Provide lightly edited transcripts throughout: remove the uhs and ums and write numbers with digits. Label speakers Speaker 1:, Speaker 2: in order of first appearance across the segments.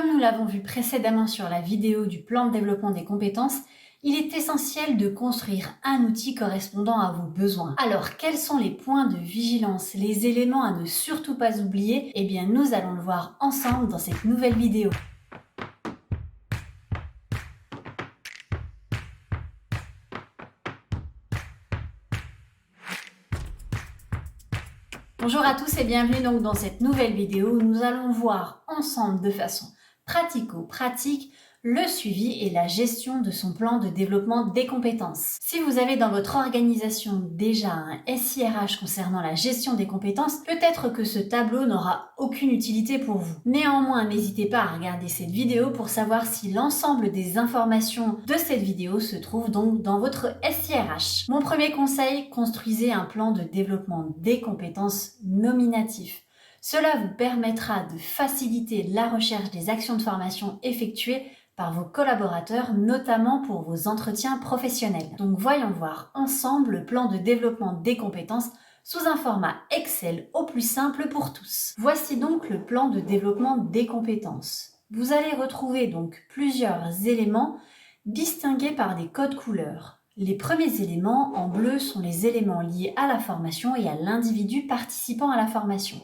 Speaker 1: Comme nous l'avons vu précédemment sur la vidéo du plan de développement des compétences, il est essentiel de construire un outil correspondant à vos besoins. Alors, quels sont les points de vigilance, les éléments à ne surtout pas oublier? Eh bien, nous allons le voir ensemble dans cette nouvelle vidéo. Bonjour à tous et bienvenue donc dans cette nouvelle vidéo où nous allons voir ensemble de façon pratico-pratique le suivi et la gestion de son plan de développement des compétences. Si vous avez dans votre organisation déjà un SIRH concernant la gestion des compétences, peut-être que ce tableau n'aura aucune utilité pour vous. Néanmoins, n'hésitez pas à regarder cette vidéo pour savoir si l'ensemble des informations de cette vidéo se trouvent donc dans votre SIRH. Mon premier conseil, construisez un plan de développement des compétences nominatif. Cela vous permettra de faciliter la recherche des actions de formation effectuées par vos collaborateurs, notamment pour vos entretiens professionnels. Donc voyons voir ensemble le plan de développement des compétences sous un format Excel au plus simple pour tous. Voici donc le plan de développement des compétences. Vous allez retrouver donc plusieurs éléments distingués par des codes couleurs. Les premiers éléments en bleu sont les éléments liés à la formation et à l'individu participant à la formation.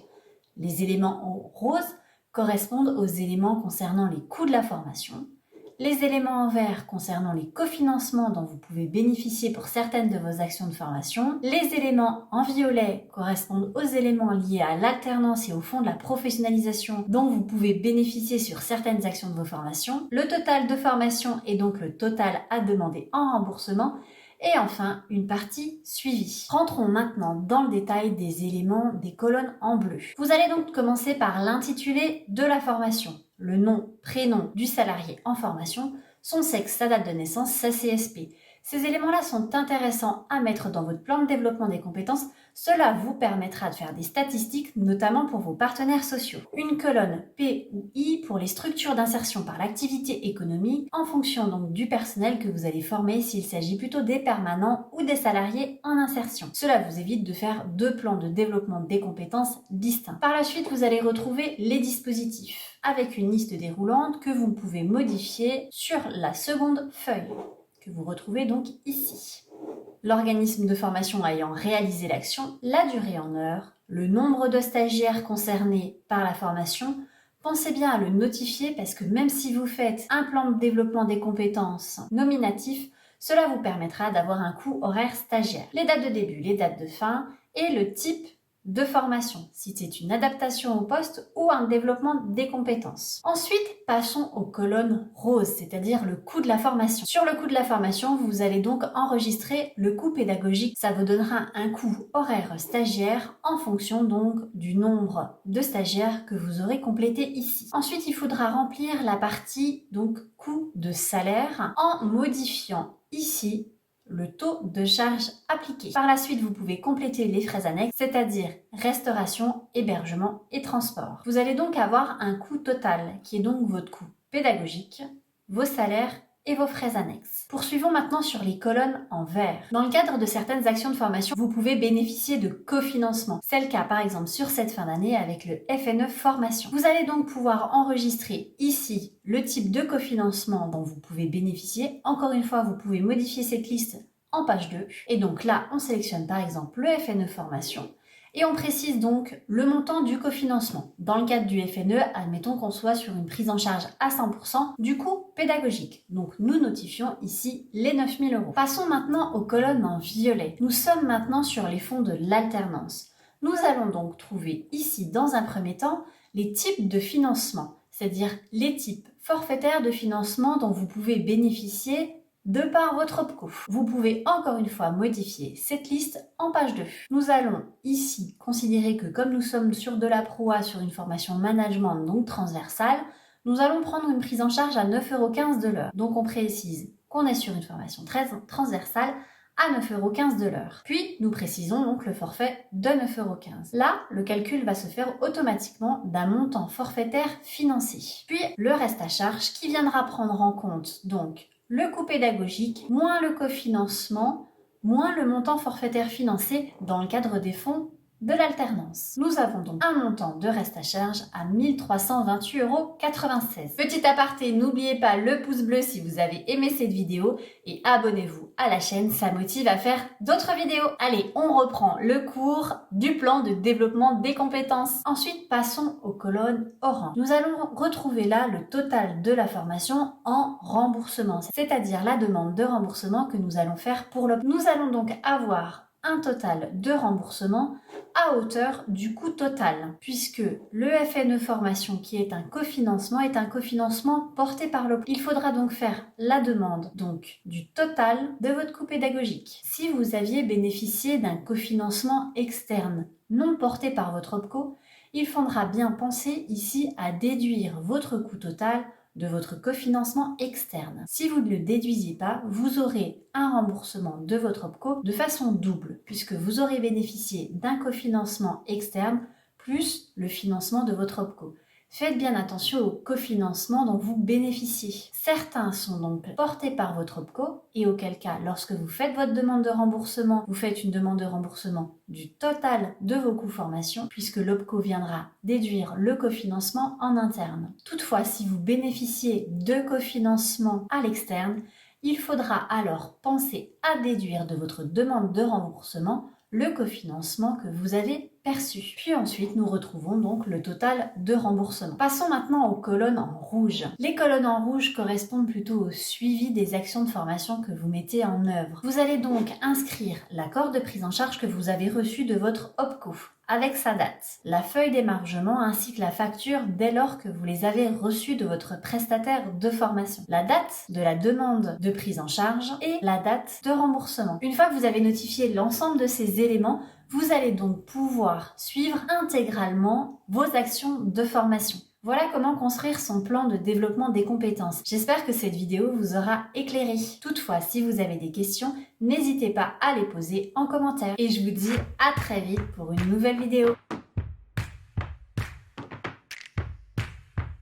Speaker 1: Les éléments en rose correspondent aux éléments concernant les coûts de la formation. Les éléments en vert concernant les cofinancements dont vous pouvez bénéficier pour certaines de vos actions de formation. Les éléments en violet correspondent aux éléments liés à l'alternance et au fonds de la professionnalisation dont vous pouvez bénéficier sur certaines actions de vos formations. Le total de formation est donc le total à demander en remboursement. Et enfin, une partie suivie. Rentrons maintenant dans le détail des éléments des colonnes en bleu. Vous allez donc commencer par l'intitulé de la formation, le nom, prénom du salarié en formation, son sexe, sa date de naissance, sa CSP. Ces éléments-là sont intéressants à mettre dans votre plan de développement des compétences. Cela vous permettra de faire des statistiques, notamment pour vos partenaires sociaux. Une colonne P ou I pour les structures d'insertion par l'activité économique, en fonction donc du personnel que vous allez former, s'il s'agit plutôt des permanents ou des salariés en insertion. Cela vous évite de faire deux plans de développement des compétences distincts. Par la suite, vous allez retrouver les dispositifs, avec une liste déroulante que vous pouvez modifier sur la seconde feuille, que vous retrouvez donc ici. L'organisme de formation ayant réalisé l'action, la durée en heures, le nombre de stagiaires concernés par la formation, pensez bien à le notifier parce que même si vous faites un plan de développement des compétences nominatif, cela vous permettra d'avoir un coût horaire stagiaire. Les dates de début, les dates de fin et le type de formation, si c'est une adaptation au poste ou un développement des compétences. Ensuite, passons aux colonnes roses, c'est-à-dire le coût de la formation. Sur le coût de la formation, vous allez donc enregistrer le coût pédagogique. Ça vous donnera un coût horaire stagiaire en fonction donc du nombre de stagiaires que vous aurez complété ici. Ensuite, il faudra remplir la partie donc coût de salaire en modifiant ici le taux de charge appliqué. Par la suite, vous pouvez compléter les frais annexes, c'est-à-dire restauration, hébergement et transport. Vous allez donc avoir un coût total qui est donc votre coût pédagogique, vos salaires et vos frais annexes. Poursuivons maintenant sur les colonnes en vert. Dans le cadre de certaines actions de formation, vous pouvez bénéficier de cofinancement. C'est le cas par exemple sur cette fin d'année avec le FNE Formation. Vous allez donc pouvoir enregistrer ici le type de cofinancement dont vous pouvez bénéficier. Encore une fois, vous pouvez modifier cette liste en page 2. Et donc là, on sélectionne par exemple le FNE Formation. Et on précise donc le montant du cofinancement. Dans le cadre du FNE, admettons qu'on soit sur une prise en charge à 100% du coût pédagogique. Donc nous notifions ici les 9 000 €. Passons maintenant aux colonnes en violet. Nous sommes maintenant sur les fonds de l'alternance. Nous allons donc trouver ici dans un premier temps les types de financement, c'est-à-dire les types forfaitaires de financement dont vous pouvez bénéficier de par votre OPCO. Vous pouvez encore une fois modifier cette liste en page 2. Nous allons ici considérer que comme nous sommes sur de la proa, sur une formation management donc transversale, nous allons prendre une prise en charge à 9,15 € de l'heure. Donc on précise qu'on est sur une formation très transversale à 9,15 € de l'heure. Puis nous précisons donc le forfait de 9,15 €. Là, le calcul va se faire automatiquement d'un montant forfaitaire financé. Puis le reste à charge qui viendra prendre en compte donc le coût pédagogique, moins le cofinancement, moins le montant forfaitaire financé dans le cadre des fonds de l'alternance. Nous avons donc un montant de reste à charge à 1328,96 €. Petit aparté, n'oubliez pas le pouce bleu si vous avez aimé cette vidéo et abonnez-vous à la chaîne, ça motive à faire d'autres vidéos. Allez, on reprend le cours du plan de développement des compétences. Ensuite, passons aux colonnes orange. Nous allons retrouver là le total de la formation en remboursement, c'est-à-dire la demande de remboursement que nous allons faire pour le... Nous allons donc avoir un total de remboursement à hauteur du coût total, puisque le FNE Formation, qui est un cofinancement porté par l'OPCO. Il faudra donc faire la demande du total de votre coût pédagogique. Si vous aviez bénéficié d'un cofinancement externe non porté par votre OPCO, il faudra bien penser ici à déduire votre coût total de votre cofinancement externe. Si vous ne le déduisiez pas, vous aurez un remboursement de votre OPCO de façon double, puisque vous aurez bénéficié d'un cofinancement externe plus le financement de votre OPCO. Faites bien attention au cofinancement dont vous bénéficiez. Certains sont donc portés par votre OPCO et auquel cas, lorsque vous faites votre demande de remboursement, vous faites une demande de remboursement du total de vos coûts formation puisque l'OPCO viendra déduire le cofinancement en interne. Toutefois, si vous bénéficiez de cofinancement à l'externe, il faudra alors penser à déduire de votre demande de remboursement le cofinancement que vous avez perçu. Puis ensuite, nous retrouvons donc le total de remboursement. Passons maintenant aux colonnes en rouge. Les colonnes en rouge correspondent plutôt au suivi des actions de formation que vous mettez en œuvre. Vous allez donc inscrire l'accord de prise en charge que vous avez reçu de votre OPCO avec sa date, la feuille d'émargement ainsi que la facture dès lors que vous les avez reçues de votre prestataire de formation, la date de la demande de prise en charge et la date de remboursement. Une fois que vous avez notifié l'ensemble de ces éléments, vous allez donc pouvoir suivre intégralement vos actions de formation. Voilà comment construire son plan de développement des compétences. J'espère que cette vidéo vous aura éclairé. Toutefois, si vous avez des questions, n'hésitez pas à les poser en commentaire. Et je vous dis à très vite pour une nouvelle vidéo.